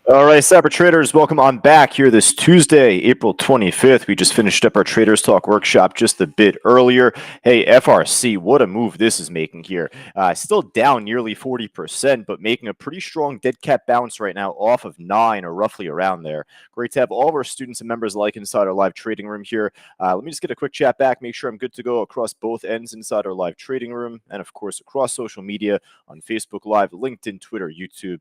All right, Cyber Traders, welcome on back here this Tuesday, April 25th. We just finished up our Traders Talk workshop just a bit earlier. Hey, FRC, what a move this is making here. Still down nearly 40%, but making a pretty strong dead cat bounce right now off of 9 or roughly around there. Great to have all of our students and members alike inside our live trading room here. Let me just get a quick chat back, make sure I'm good to go across both ends inside our live trading room, and of course across social media on Facebook Live, LinkedIn, Twitter, YouTube.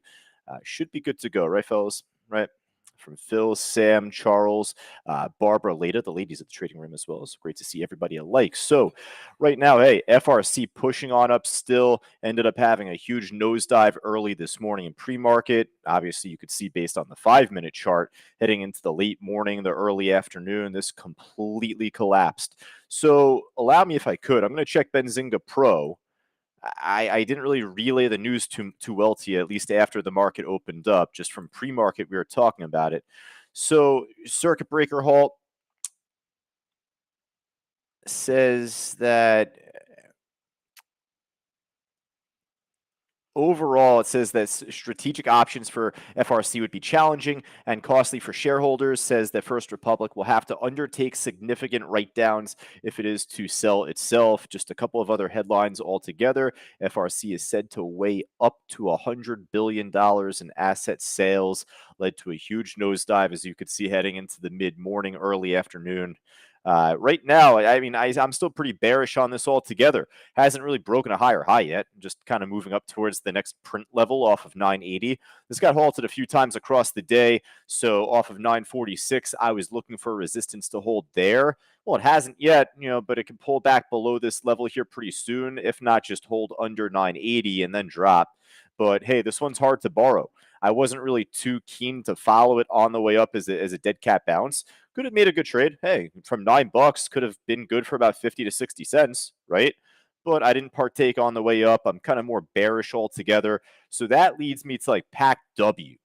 Should be good to go, right, fellas? Right. From Phil, Sam, Charles, Barbara, Leda, the ladies at the trading room as well. It's great to see everybody alike. So, right now, hey, FRC pushing on up still, ended up having a huge nosedive early this morning in pre market. Obviously, you could see based on the 5-minute chart heading into the late morning, the early afternoon, this completely collapsed. So, allow me if I could, I'm going to check Benzinga Pro. I didn't really relay the news too well to you, at least after the market opened up. Just from pre-market, we were talking about it. So circuit breaker halt says that overall, it says that strategic options for FRC would be challenging and costly for shareholders. Says that First Republic will have to undertake significant write-downs if it is to sell itself. Just a couple of other headlines altogether. FRC is said to weigh up to $100 billion in asset sales, led to a huge nosedive, as you could see, heading into the mid-morning, early afternoon. Right now, I mean, I'm still pretty bearish on this altogether. Hasn't really broken a higher high yet. Just kind of moving up towards the next print level off of 980. This got halted a few times across the day. So off of 946, I was looking for resistance to hold there. Well, it hasn't yet, but it can pull back below this level here pretty soon. If not, just hold under 980 and then drop. But hey, this one's hard to borrow. I wasn't really too keen to follow it on the way up as a dead cat bounce. Could have made a good trade. Hey, from $9 could have been good for about 50 to 60 cents, right? But I didn't partake on the way up. I'm kind of more bearish altogether. So that leads me to like Pack W.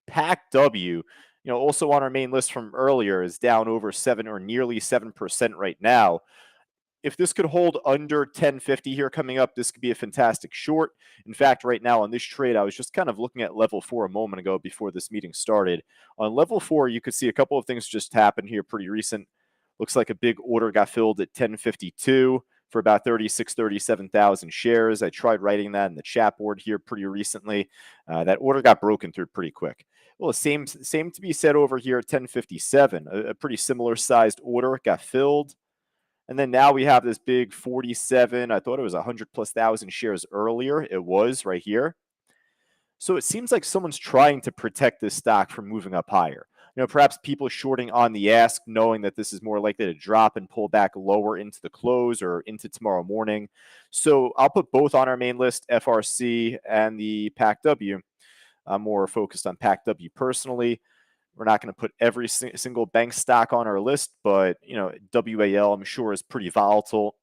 Pack W, also on our main list from earlier, is down over 7 or nearly 7% right now. If this could hold under 1050 here coming up, this could be a fantastic short. In fact, right now on this trade, I was just kind of looking at level 4 a moment ago before this meeting started. On level 4, you could see a couple of things just happened here pretty recent. Looks like a big order got filled at 1052 for about 37,000 shares. I tried writing that in the chat board here pretty recently. That order got broken through pretty quick. Well, same to be said over here at 1057. A pretty similar sized order got filled. And then now we have this big 47. I thought it was 100 plus thousand shares earlier. It was right here. So it seems like someone's trying to protect this stock from moving up higher. Perhaps people shorting on the ask, knowing that this is more likely to drop and pull back lower into the close or into tomorrow morning. So I'll put both on our main list, FRC and the PAC-W. I'm more focused on PAC-W personally. We're not going to put every single bank stock on our list, but WAL I'm sure is pretty volatile.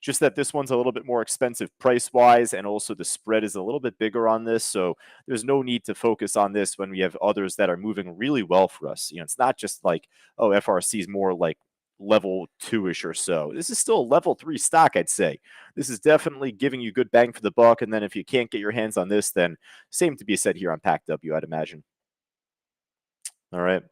Just that this one's a little bit more expensive price-wise, and also the spread is a little bit bigger on this. So there's no need to focus on this when we have others that are moving really well for us. It's not just like, oh, FRC is more like level 2-ish or so. This is still a level 3 stock, I'd say. This is definitely giving you good bang for the buck. And then if you can't get your hands on this, then same to be said here on PAC-W, I'd imagine. All right.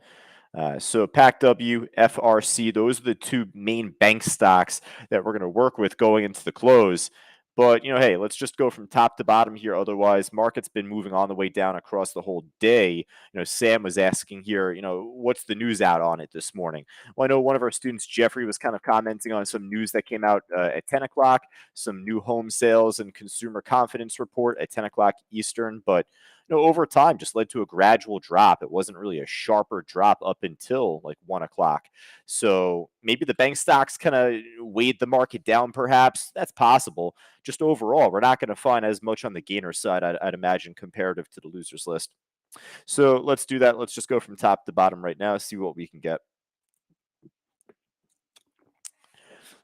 So PAC-W, FRC, those are the two main bank stocks that we're going to work with going into the close. But, hey, let's just go from top to bottom here. Otherwise, market's been moving on the way down across the whole day. Sam was asking here, what's the news out on it this morning? Well, I know one of our students, Jeffrey, was kind of commenting on some news that came out at 10 o'clock, some new home sales and consumer confidence report at 10 o'clock Eastern. But over time just led to a gradual drop. It wasn't really a sharper drop up until like 1 o'clock. So maybe the bank stocks kind of weighed the market down, perhaps. That's possible. Just overall, we're not going to find as much on the gainer side, I'd imagine, comparative to the losers list. So let's do that. Let's just go from top to bottom right now, see what we can get.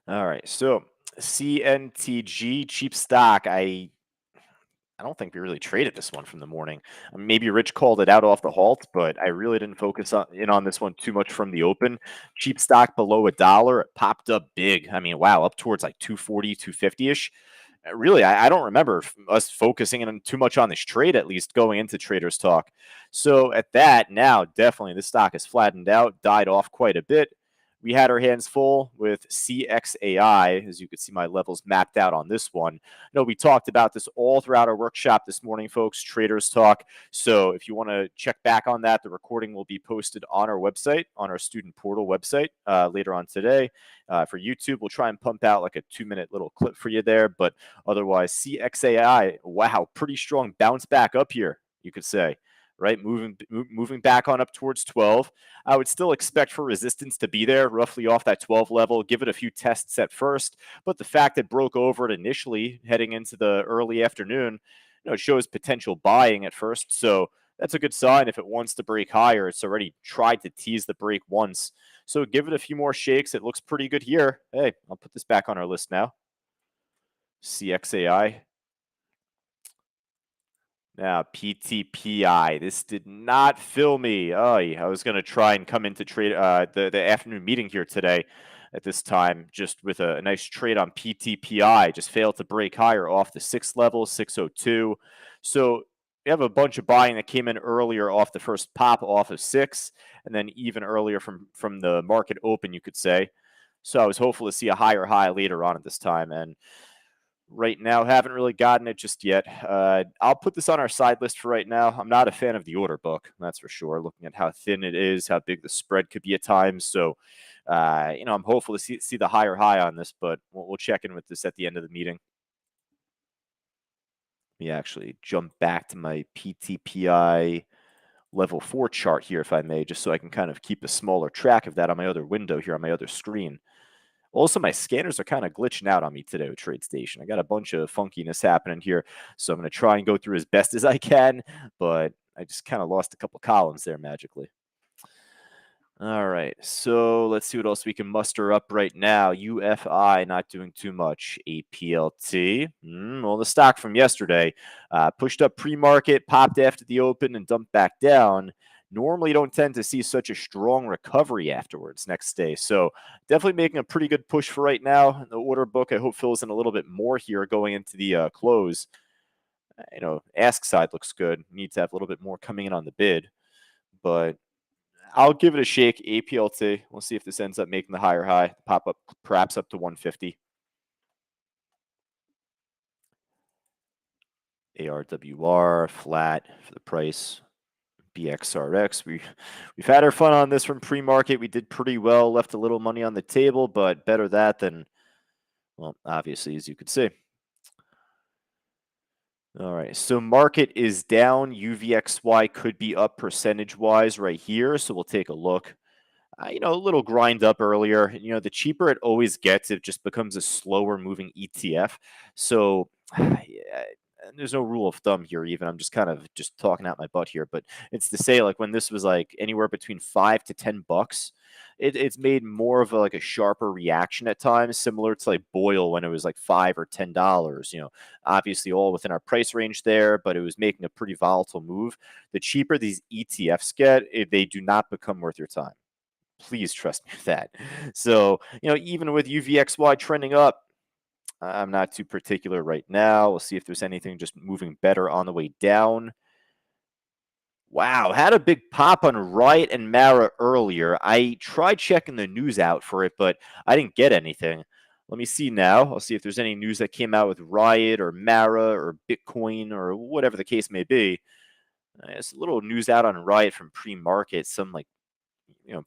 All right. So CNTG, cheap stock. I don't think we really traded this one from the morning. Maybe Rich called it out off the halt, but I really didn't focus in on this one too much from the open. Cheap stock below $1. It popped up big. I mean, wow, up towards like 240, 250-ish. Really, I don't remember us focusing in too much on this trade, at least going into Traders Talk. So at that, now definitely this stock has flattened out, died off quite a bit. We had our hands full with CXAI. As you can see, my levels mapped out on this one. We talked about this all throughout our workshop this morning, folks, Traders Talk. So if you want to check back on that, the recording will be posted on our website, on our student portal website later on today. For YouTube, we'll try and pump out like a 2-minute little clip for you there. But otherwise, CXAI, wow, pretty strong bounce back up here, you could say, right? Moving back on up towards 12. I would still expect for resistance to be there, roughly off that 12 level. Give it a few tests at first, but the fact that it broke over it initially heading into the early afternoon, it shows potential buying at first. So that's a good sign. If it wants to break higher, it's already tried to tease the break once. So give it a few more shakes. It looks pretty good here. Hey, I'll put this back on our list now. CXAI. Now, PTPI. This did not fill me. Oh, I was going to try and come into trade the afternoon meeting here today at this time, just with a nice trade on PTPI. Just failed to break higher off the 6th level, 602. So we have a bunch of buying that came in earlier off the first pop off of 6, and then even earlier from the market open, you could say. So I was hopeful to see a higher high later on at this time, and right now haven't really gotten it just yet. I'll put this on our side list for right now. I'm not a fan of the order book, that's for sure, looking at how thin it is, how big the spread could be at times. So I'm hopeful to see the higher high on this, but we'll check in with this at the end of the meeting. Let me actually jump back to my PTPI level 4 chart here, if I may, just so I can kind of keep a smaller track of that on my other window here on my other screen. Also, my scanners are kind of glitching out on me today with TradeStation. I got a bunch of funkiness happening here, so I'm going to try and go through as best as I can, but I just kind of lost a couple columns there magically. All right, so let's see what else we can muster up right now. UFI not doing too much. APLT, well, the stock from yesterday pushed up pre-market, popped after the open, and dumped back down. Normally don't tend to see such a strong recovery afterwards next day. So definitely making a pretty good push for right now. The order book, I hope, fills in a little bit more here going into the close. Ask side looks good. Need to have a little bit more coming in on the bid, but I'll give it a shake. APLT. We'll see if this ends up making the higher high, pop up perhaps up to 150. ARWR flat for the price. BXRX. We've had our fun on this from pre-market. We did pretty well, left a little money on the table, but better that than, well, obviously, as you could see. All right, so market is down. UVXY could be up percentage-wise right here, so we'll take a look. A little grind up earlier. The cheaper it always gets, it just becomes a slower moving ETF. So, yeah, and there's no rule of thumb here. Even I'm just kind of just talking out my butt here, but it's to say like when this was like anywhere between $5 to $10, it's made more of like a sharper reaction at times, similar to like Boyle when it was like $5 or $10. Obviously all within our price range there, but it was making a pretty volatile move. The cheaper these ETFs get, they do not become worth your time. Please trust me with that. So, even with UVXY trending up, I'm not too particular right now. We'll see if there's anything just moving better on the way down. Wow, had a big pop on Riot and Mara earlier. I tried checking the news out for it, but I didn't get anything. Let me see now. I'll see if there's any news that came out with Riot or Mara or Bitcoin or whatever the case may be. It's a little news out on Riot from pre-market, some like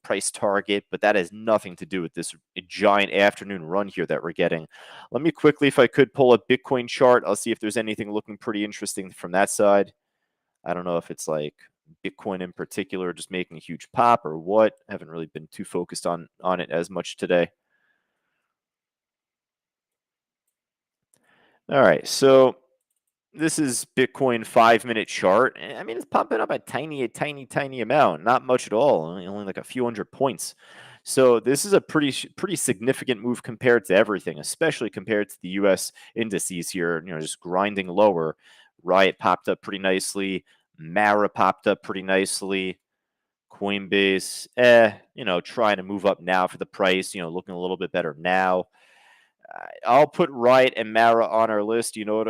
price target, but that has nothing to do with this giant afternoon run here that we're getting. Let me quickly, if I could, pull a Bitcoin chart. I'll see if there's anything looking pretty interesting from that side. I don't know if it's like Bitcoin in particular just making a huge pop or what. I haven't really been too focused on it as much today. All right, so this is Bitcoin 5-minute chart. I mean, it's pumping up a tiny amount, not much at all, only like a few hundred points. So this is a pretty significant move compared to everything, especially compared to the U.S. indices here. Just grinding lower. Riot popped up pretty nicely. Mara popped up pretty nicely. Coinbase, trying to move up now for the price. Looking a little bit better now. I'll put Riot and Mara on our list. You know what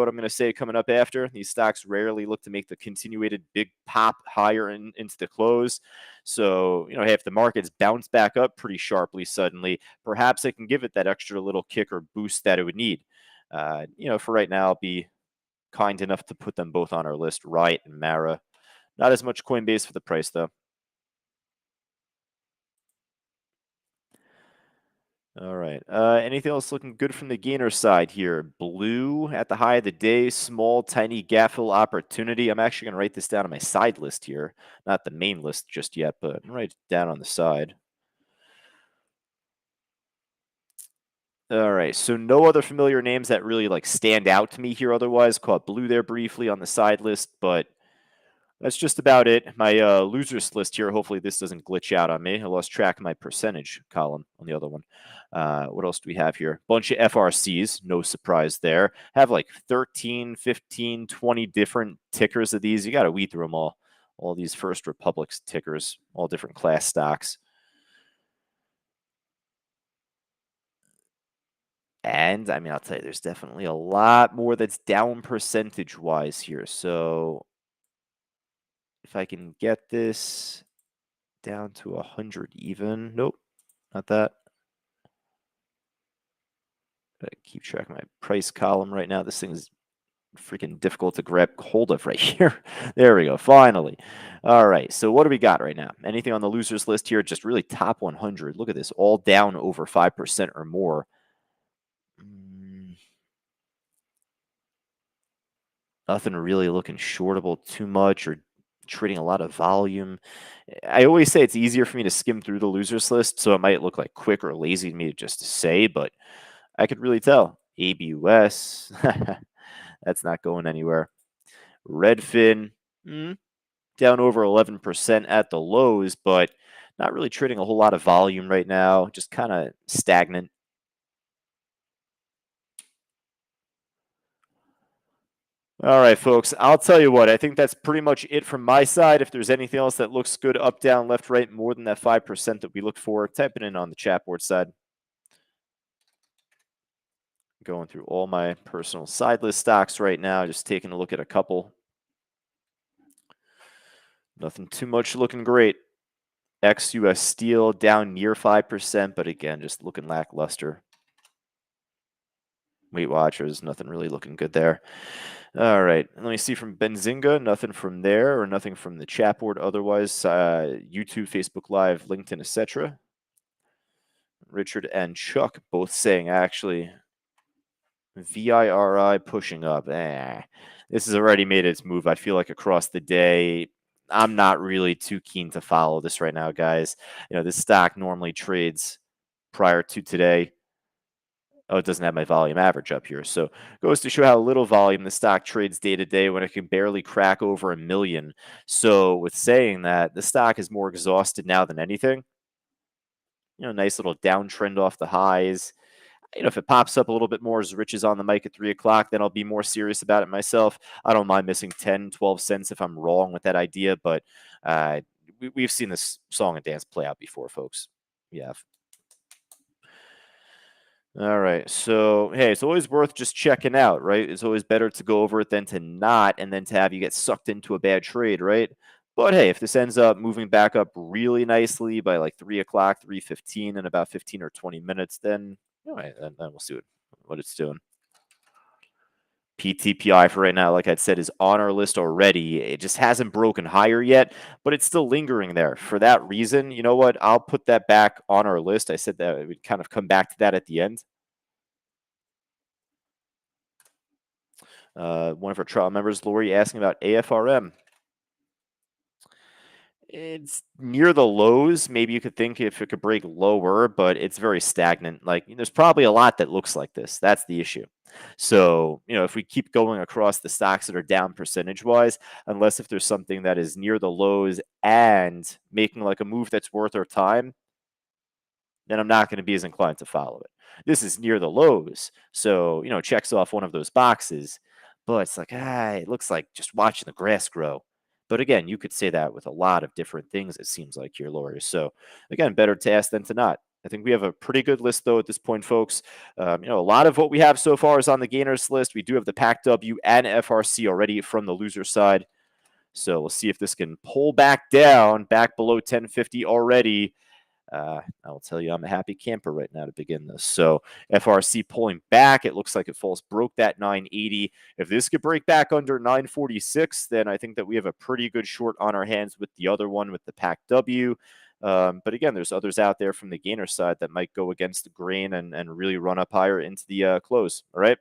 I'm going to say coming up after. These stocks rarely look to make the continuated big pop higher into the close. So, hey, if the markets bounce back up pretty sharply suddenly, perhaps it can give it that extra little kick or boost that it would need. For right now, I'll be kind enough to put them both on our list, Riot and Mara. Not as much Coinbase for the price, though. All right. Anything else looking good from the gainer side here? Blue at the high of the day, small, tiny gap fill opportunity. I'm actually going to write this down on my side list here, not the main list just yet, but write it down on the side. All right. So no other familiar names that really stand out to me here. Otherwise, caught blue there briefly on the side list, but that's just about it. My losers list here. Hopefully, this doesn't glitch out on me. I lost track of my percentage column on the other one. What else do we have here? Bunch of FRCs. No surprise there. Have like 13, 15, 20 different tickers of these. You got to weed through them all. All these First Republics tickers, all different class stocks. And I mean, I'll tell you, there's definitely a lot more that's down percentage wise here. So if I can get this down to 100 even. Nope, not that. Gotta keep track of my price column right now. This thing is freaking difficult to grab hold of right here. There we go. Finally. All right. So what do we got right now? Anything on the losers list here? Just really top 100. Look at this. All down over 5% or more. Nothing really looking shortable too much or trading a lot of volume. I always say it's easier for me to skim through the losers list, so it might look like quick or lazy to me just to say, but I could really tell. ABUS, that's not going anywhere. Redfin, down over 11% at the lows, but not really trading a whole lot of volume right now, just kind of stagnant. All right, folks. I'll tell you what, I think that's pretty much it from my side. If there's anything else that looks good up, down, left, right, more than that 5% that we look for, type it in on the chat board side. Going through all my personal side list stocks right now, just taking a look at a couple. Nothing too much looking great. Ex-US Steel down near 5%, but again, just looking lackluster. Weight Watchers, nothing really looking good there. All right, let me see from Benzinga, nothing from there, or nothing from the chat board otherwise. YouTube, Facebook Live, LinkedIn, etc. Richard and Chuck both saying actually VIRI pushing up. This has already made its move, I feel like, across the day. I'm not really too keen to follow this right now, guys. This stock normally trades prior to today. Oh, it doesn't have my volume average up here. So goes to show how little volume the stock trades day to day when it can barely crack over a million. So with saying that, the stock is more exhausted now than anything. Nice little downtrend off the highs. If it pops up a little bit more as Rich is on the mic at 3 o'clock, then I'll be more serious about it myself. I don't mind missing 10, 12 cents if I'm wrong with that idea, but we've seen this song and dance play out before, folks. Yeah. All right. So, hey, it's always worth just checking out, right? It's always better to go over it than to not, and then to have you get sucked into a bad trade, right? But hey, if this ends up moving back up really nicely by like 3 o'clock, 3:15 in about 15 or 20 minutes, then, then we'll see what it's doing. PTPI for right now, like I said, is on our list already. It just hasn't broken higher yet, but it's still lingering there. For that reason, you know what? I'll put that back on our list. I said that we'd kind of come back to that at the end. One of our trial members, Lori, asking about AFRM. It's near the lows. Maybe you could think if it could break lower, but it's very stagnant. There's probably a lot that looks like this. That's the issue. So, if we keep going across the stocks that are down percentage wise, unless if there's something that is near the lows and making like a move that's worth our time, then I'm not going to be as inclined to follow it. This is near the lows. So, checks off one of those boxes, but it's like, it looks like just watching the grass grow. But again, you could say that with a lot of different things, it seems like here, Lori. So again, better to ask than to not. I think we have a pretty good list, though, at this point, folks. A lot of what we have so far is on the gainers list. We do have the PAC-W and FRC already from the loser side. So we'll see if this can pull back down, back below 1050 already. I'll tell you, I'm a happy camper right now to begin this. So FRC pulling back. It looks like it falls broke that 980. If this could break back under 946, then I think that we have a pretty good short on our hands with the other one, with the PAC-W. But again, there's others out there from the gainer side that might go against the grain and really run up higher into the close. All right.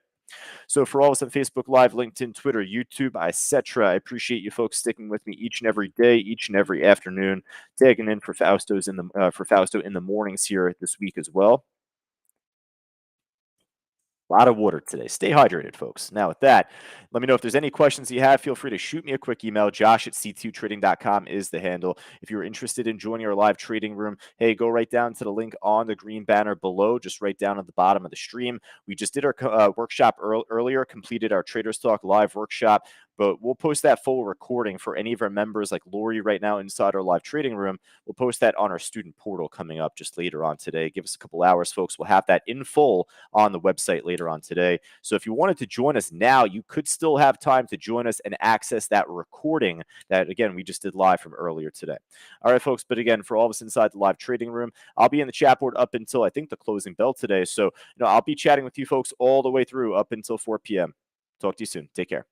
So for all of us on Facebook Live, LinkedIn, Twitter, YouTube, etc., I appreciate you folks sticking with me each and every day, each and every afternoon, tagging in for Fausto in the mornings here this week as well. A lot of water today. Stay hydrated, folks. Now, with that, let me know if there's any questions you have. Feel free to shoot me a quick email. Josh@c2trading.com is the handle. If you're interested in joining our live trading room, hey, go right down to the link on the green banner below, just right down at the bottom of the stream. We just did our workshop earlier, completed our Traders Talk live workshop, but we'll post that full recording for any of our members like Lori right now inside our live trading room. We'll post that on our student portal coming up just later on today. Give us a couple hours, folks. We'll have that in full on the website later on today. So if you wanted to join us now, you could still have time to join us and access that recording that, again, we just did live from earlier today. All right, folks. But again, for all of us inside the live trading room, I'll be in the chat board up until I think the closing bell today. So, I'll be chatting with you folks all the way through up until 4 p.m. Talk to you soon. Take care.